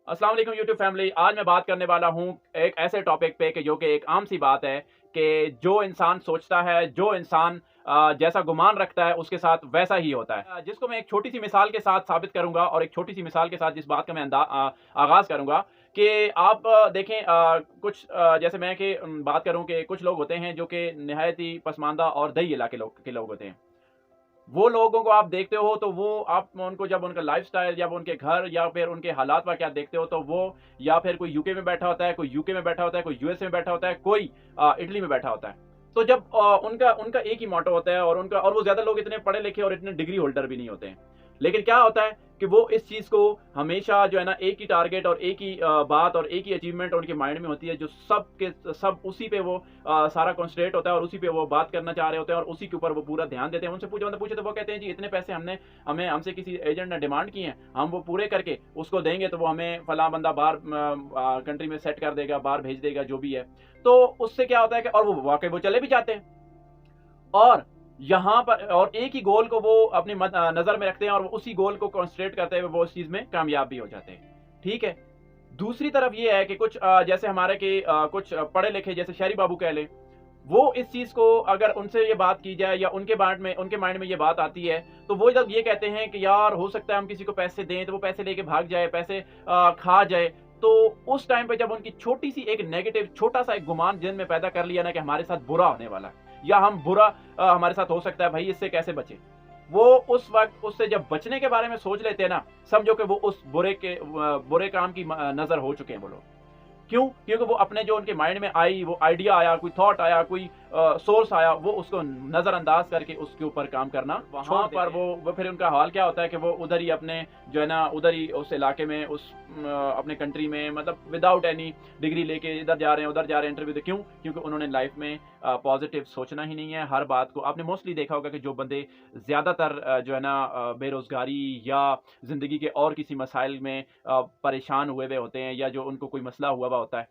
अस्सलाम वालेकुम YouTube family. आज मैं बात करने वाला हूँ एक ऐसे टॉपिक पे कि जो कि एक आम सी बात है कि जो इंसान सोचता है, जो इंसान जैसा गुमान रखता है उसके साथ वैसा ही होता है। जिसको मैं एक छोटी सी मिसाल के साथ साबित करूंगा और एक छोटी सी मिसाल के साथ जिस बात का मैं आगाज़ करूंगा कि आप देखें, कुछ जैसे मैं कि बात करूं कि कुछ लोग होते हैं जो कि निहायत ही पसमानदा और दही इलाके के लोग होते हैं। वो लोगों को आप देखते हो तो वो आप उनको जब उनका लाइफ़स्टाइल, जब उनके घर या फिर उनके हालात वाक़यात देखते हो तो वो या फिर कोई यूके में बैठा होता है, कोई यूके में बैठा होता है, कोई यूएसए में बैठा होता है, कोई इटली में बैठा होता है। तो जब उनका उनका एक ही मोटो होता है और वो ज़्यादा लोग इतने पढ़े लिखे और इतने डिग्री होल्डर भी नहीं होते हैं। लेकिन क्या होता है कि वो इस चीज़ को हमेशा जो है ना एक ही टारगेट और एक ही बात और एक ही अचीवमेंट उनके माइंड में होती है, जो सब के सब उसी पे वो सारा कॉन्संट्रेट होता है और उसी पे वो बात करना चाह रहे होते हैं और उसी के ऊपर वो पूरा ध्यान देते हैं। उनसे पूछे तो वो कहते हैं जी इतने पैसे हमसे किसी एजेंट ने डिमांड किए हैं, हम वो पूरे करके उसको देंगे तो वो हमें फलां बंदा बाहर कंट्री में सेट कर देगा, बाहर भेज देगा, जो भी है। तो उससे क्या होता है कि और वो वाकई वो चले भी जाते हैं और यहाँ पर और एक ही गोल को वो अपनी नज़र में रखते हैं और वो उसी गोल को कॉन्संट्रेट करते हुए वो उस चीज़ में कामयाब भी हो जाते हैं। ठीक है। दूसरी तरफ ये है कि कुछ जैसे हमारे के कुछ पढ़े लिखे जैसे शहरी बाबू कह लें, वो इस चीज़ को अगर उनसे ये बात की जाए या उनके माइंड में ये बात आती है, तो वो जब ये कहते हैं कि यार हो सकता है हम किसी को पैसे दें तो वो पैसे लेके भाग जाए, पैसे खा जाए। तो उस टाइम पे जब उनकी छोटी सी एक नेगेटिव छोटा सा एक गुमान जिन में पैदा कर लिया ना कि हमारे साथ बुरा होने वाला है या हम बुरा हमारे साथ हो सकता है, भाई इससे कैसे बचे, वो उस वक्त उससे जब बचने के बारे में सोच लेते हैं ना, समझो कि वो उस बुरे काम की नजर हो चुके हैं वो लोग। क्यों? क्योंकि वो अपने जो उनके माइंड में आई, वो आइडिया आया, कोई थॉट आया, कोई सोर्स आया, वो उसको नज़रअंदाज करके उसके ऊपर काम करना वहाँ पर वो फिर उनका हाल क्या होता है कि वो उधर ही अपने जो है ना उधर ही उस इलाके में अपने कंट्री में मतलब विदाउट एनी डिग्री लेके इधर जा रहे हैं, उधर जा रहे हैं इंटरव्यू दे। क्यों? क्योंकि उन्होंने लाइफ में पॉजिटिव सोचना ही नहीं है। हर बात को आपने मोस्टली देखा होगा कि जो बंदे ज़्यादातर जो है ना बेरोज़गारी या ज़िंदगी के और किसी मसाइल में परेशान हुए हुए होते हैं या जो उनको कोई मसला हुआ हुआ होता है,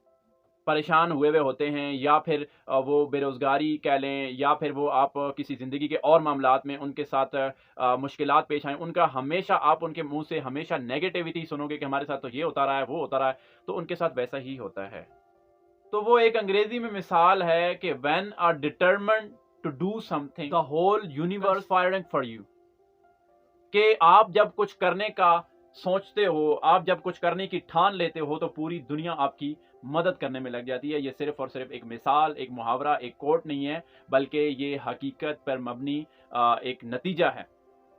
परेशान हुए हुए होते हैं या फिर वो बेरोज़गारी कह लें या फिर वो आप किसी ज़िंदगी के और मामलात में उनके साथ मुश्किलात पेश आएँ, उनका हमेशा आप उनके मुँह से हमेशा नेगेटिविटी सुनोगे कि हमारे साथ तो ये होता रहा है, वो होता रहा है, तो उनके साथ वैसा ही होता है। तो वो एक अंग्रेज़ी में मिसाल है कि when are determined to do something the whole universe firing for you. कि आप जब कुछ करने का सोचते हो, आप जब कुछ करने की ठान लेते हो, तो पूरी दुनिया आपकी मदद करने में लग जाती है। ये सिर्फ़ और सिर्फ़ एक मिसाल, एक मुहावरा, एक कोट नहीं है, बल्कि ये हकीकत पर मबनी एक नतीजा है।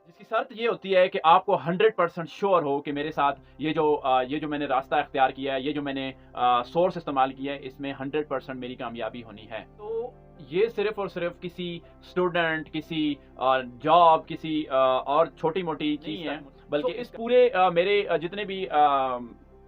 जिसकी शर्त ये होती है कि आपको 100% श्योर हो कि मेरे साथ ये जो मैंने रास्ता इख्तियार किया है, ये जो मैंने सोर्स इस्तेमाल किया है, इसमें 100% मेरी कामयाबी होनी है। तो ये सिर्फ़ और सिर्फ़ किसी स्टूडेंट, किसी जॉब, किसी और छोटी-मोटी चीज़ है, बल्कि इस पूरे मेरे जितने भी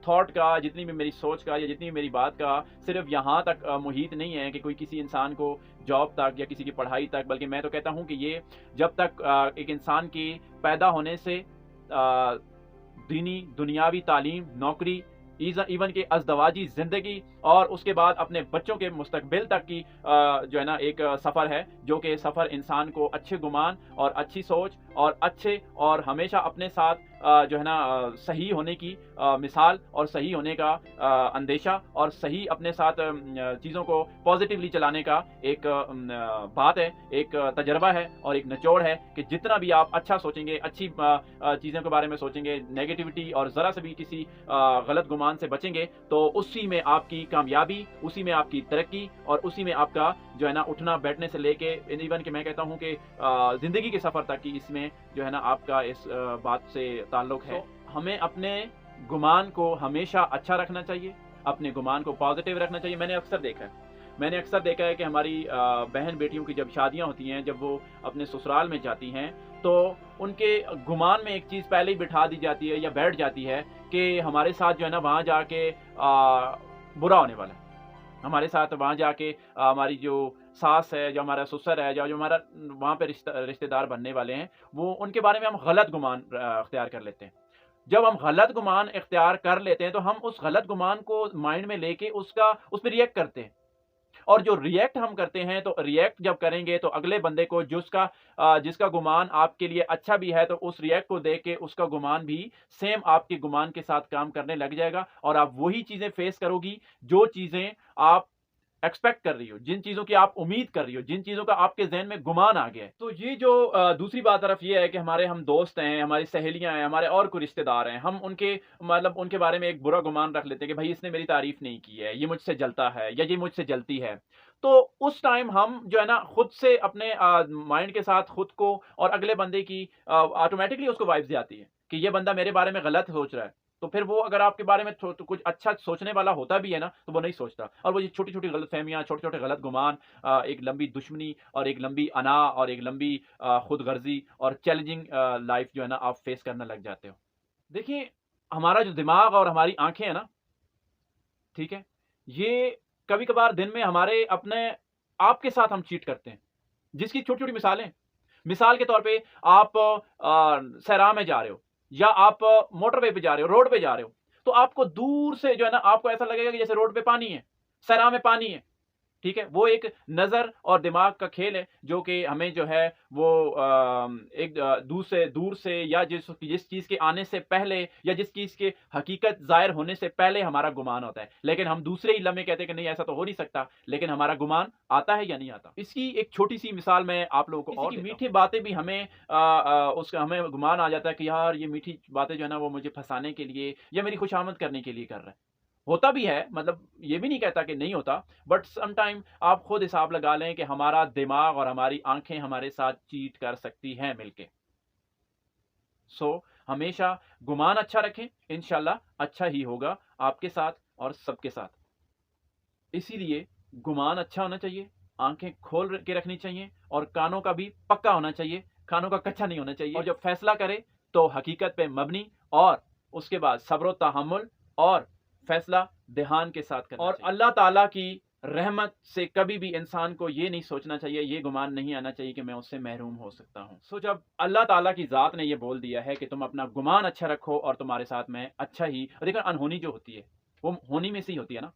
थॉट का, जितनी भी मेरी सोच का या जितनी भी मेरी बात का सिर्फ़ यहाँ तक मुहीत नहीं है कि कोई किसी इंसान को जॉब तक या किसी की पढ़ाई तक, बल्कि मैं तो कहता हूँ कि ये जब तक एक इंसान की पैदा होने से दीनी दुनियावी तालीम, नौकरी, इवन कि अज़दवाजी ज़िंदगी और उसके बाद अपने बच्चों के मुस्तकबिल तक की जो है ना एक सफ़र है, जो कि सफ़र इंसान को अच्छे गुमान और अच्छी सोच और अच्छे और हमेशा अपने साथ जो है ना सही होने की मिसाल और सही होने का अंदेशा और सही अपने साथ चीज़ों को पॉजिटिवली चलाने का एक बात है, एक तजर्बा है और एक निचोड़ है कि जितना भी आप अच्छा सोचेंगे, अच्छी चीज़ों के बारे में सोचेंगे, नेगेटिविटी और ज़रा से भी किसी गलत गुमान से बचेंगे, तो उसी में आपकी कामयाबी, उसी में आपकी तरक्की और उसी में आपका जो है ना उठना बैठने से लेके इवन कि मैं कहता हूँ कि ज़िंदगी के सफ़र तक की इसमें जो है ना आपका इस बात से ताल्लुक़ है। हमें अपने गुमान को हमेशा अच्छा रखना चाहिए, अपने गुमान को पॉज़िटिव रखना चाहिए। मैंने अक्सर देखा है कि हमारी बहन बेटियों की जब शादियाँ होती हैं, जब वो अपने ससुराल में जाती हैं, तो उनके गुमान में एक चीज़ पहले ही बिठा दी जाती है या बैठ जाती है कि हमारे साथ जो है ना वहाँ जाके बुरा होने वाला है। हमारे साथ वहाँ जाके हमारी जो सास है, जो हमारा ससुर है, जो जो हमारा वहाँ पे रिश्तेदार बनने वाले हैं, वो उनके बारे में हम गलत गुमान इख्तियार कर लेते हैं। जब हम गलत गुमान इख्तियार कर लेते हैं, तो हम उस गलत गुमान को माइंड में लेके उस पे रिएक्ट करते हैं। اور جو ریئیکٹ ہم کرتے ہیں تو ریئیکٹ جب کریں گے تو اگلے بندے کو جس کا گمان آپ کے لیے اچھا بھی ہے تو اس ریئیکٹ کو دیکھ کے اس کا گمان بھی سیم آپ کے گمان کے ساتھ کام کرنے لگ جائے گا، اور آپ وہی چیزیں فیس کرو گی جو چیزیں آپ ایکسپیکٹ کر رہی ہو، جن چیزوں کی آپ امید کر رہی ہو، جن چیزوں کا آپ کے ذہن میں گمان آ گیا ہے۔ تو یہ جو دوسری بات طرف یہ ہے کہ ہم دوست ہیں، ہماری سہیلیاں ہیں، ہمارے اور کوئی رشتہ دار ہیں، ہم ان کے بارے میں ایک برا گمان رکھ لیتے ہیں کہ بھائی اس نے میری تعریف نہیں کی ہے، یہ مجھ سے جلتا ہے یا یہ مجھ سے جلتی ہے۔ تو اس ٹائم ہم جو ہے نا خود سے اپنے مائنڈ کے ساتھ خود کو اور اگلے بندے کی آٹومیٹکلی اس کو وائبز آتی ہے کہ یہ بندہ میرے بارے میں غلط سوچ رہا ہے، تو پھر وہ اگر آپ کے بارے میں کچھ اچھا سوچنے والا ہوتا بھی ہے نا تو وہ نہیں سوچتا، اور وہ یہ چھوٹی چھوٹی غلط فہمیاں، چھوٹے چھوٹے غلط گمان، ایک لمبی دشمنی اور ایک لمبی انا اور ایک لمبی خود غرضی اور چیلنجنگ لائف جو ہے نا آپ فیس کرنے لگ جاتے ہو۔ دیکھیے، ہمارا جو دماغ اور ہماری آنکھیں ہیں نا، ٹھیک ہے، یہ کبھی کبھار دن میں ہمارے اپنے آپ کے ساتھ ہم چیٹ کرتے ہیں، جس کی چھوٹی چھوٹی مثالیں، مثال کے طور پہ آپ سیرا میں جا رہے ہو یا آپ موٹر وے پہ جا رہے ہو، روڈ پہ جا رہے ہو، تو آپ کو دور سے جو ہے نا آپ کو ایسا لگے گا کہ جیسے روڈ پہ پانی ہے، سیرا میں پانی ہے، ٹھیک ہے، وہ ایک نظر اور دماغ کا کھیل ہے جو کہ ہمیں جو ہے وہ ایک دور سے یا جس چیز کے آنے سے پہلے یا جس چیز کے حقیقت ظاہر ہونے سے پہلے ہمارا گمان ہوتا ہے، لیکن ہم دوسرے ہی لمحے کہتے ہیں کہ نہیں ایسا تو ہو نہیں سکتا، لیکن ہمارا گمان آتا ہے یا نہیں آتا۔ اس کی ایک چھوٹی سی مثال میں آپ لوگوں کو اور میٹھی باتیں بھی ہمیں گمان آ جاتا ہے کہ یار یہ میٹھی باتیں جو ہے نا وہ مجھے پھنسانے کے لیے یا میری خوشامد کرنے کے لیے کر رہا ہے۔ ہوتا بھی ہے، مطلب یہ بھی نہیں کہتا کہ نہیں ہوتا، بٹ سم ٹائم آپ خود حساب لگا لیں کہ ہمارا دماغ اور ہماری آنکھیں ہمارے ساتھ چیٹ کر سکتی ہیں مل کے۔ ہمیشہ گمان اچھا رکھیں، انشاءاللہ اچھا ہی ہوگا آپ کے ساتھ اور سب کے ساتھ۔ اسی لیے گمان اچھا ہونا چاہیے، آنکھیں کھول کے رکھنی چاہیے، اور کانوں کا بھی پکا ہونا چاہیے، کانوں کا کچا نہیں ہونا چاہیے، اور جب فیصلہ کرے تو حقیقت پہ مبنی، اور اس کے بعد صبر و تحمل اور فیصلہ دھیان کے ساتھ کرنا چاہیے۔ اور اللہ تعالیٰ کی رحمت سے کبھی بھی انسان کو یہ نہیں سوچنا چاہیے، یہ گمان نہیں آنا چاہیے کہ میں اس سے محروم ہو سکتا ہوں۔ جب اللہ تعالیٰ کی ذات نے یہ بول دیا ہے کہ تم اپنا گمان اچھا رکھو اور تمہارے ساتھ میں اچھا ہی، دیکھو انہونی جو ہوتی ہے وہ ہونی میں سے ہی ہوتی ہے نا،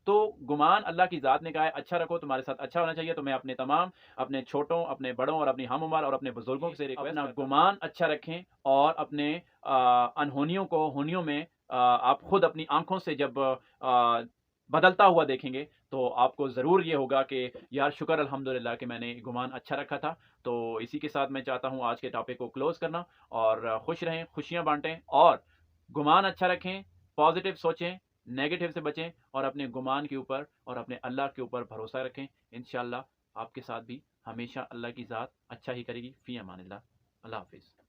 تو گمان اللہ کی ذات نے کہا ہے اچھا رکھو، تمہارے ساتھ اچھا ہونا چاہیے، تو میں اپنے تمام اپنے چھوٹوں، اپنے بڑوں اور اپنی ہم عمر اور اپنے بزرگوں سے ریکویسٹ کرتا ہوں، گمان اچھا رکھیں، اور اپنے انہونیوں کو ہونیوں میں آپ خود اپنی آنکھوں سے جب بدلتا ہوا دیکھیں گے تو آپ کو ضرور یہ ہوگا کہ یار شکر الحمدللہ کہ میں نے گمان اچھا رکھا تھا۔ تو اسی کے ساتھ میں چاہتا ہوں آج کے ٹاپک کو کلوز کرنا، اور خوش رہیں، خوشیاں بانٹیں، اور گمان اچھا رکھیں، پازیٹیو سوچیں، نیگیٹو سے بچیں، اور اپنے گمان کے اوپر اور اپنے اللہ کے اوپر بھروسہ رکھیں۔ انشاءاللہ آپ کے ساتھ بھی ہمیشہ اللہ کی ذات اچھا ہی کرے گی۔ فی امان اللہ، اللہ حافظ۔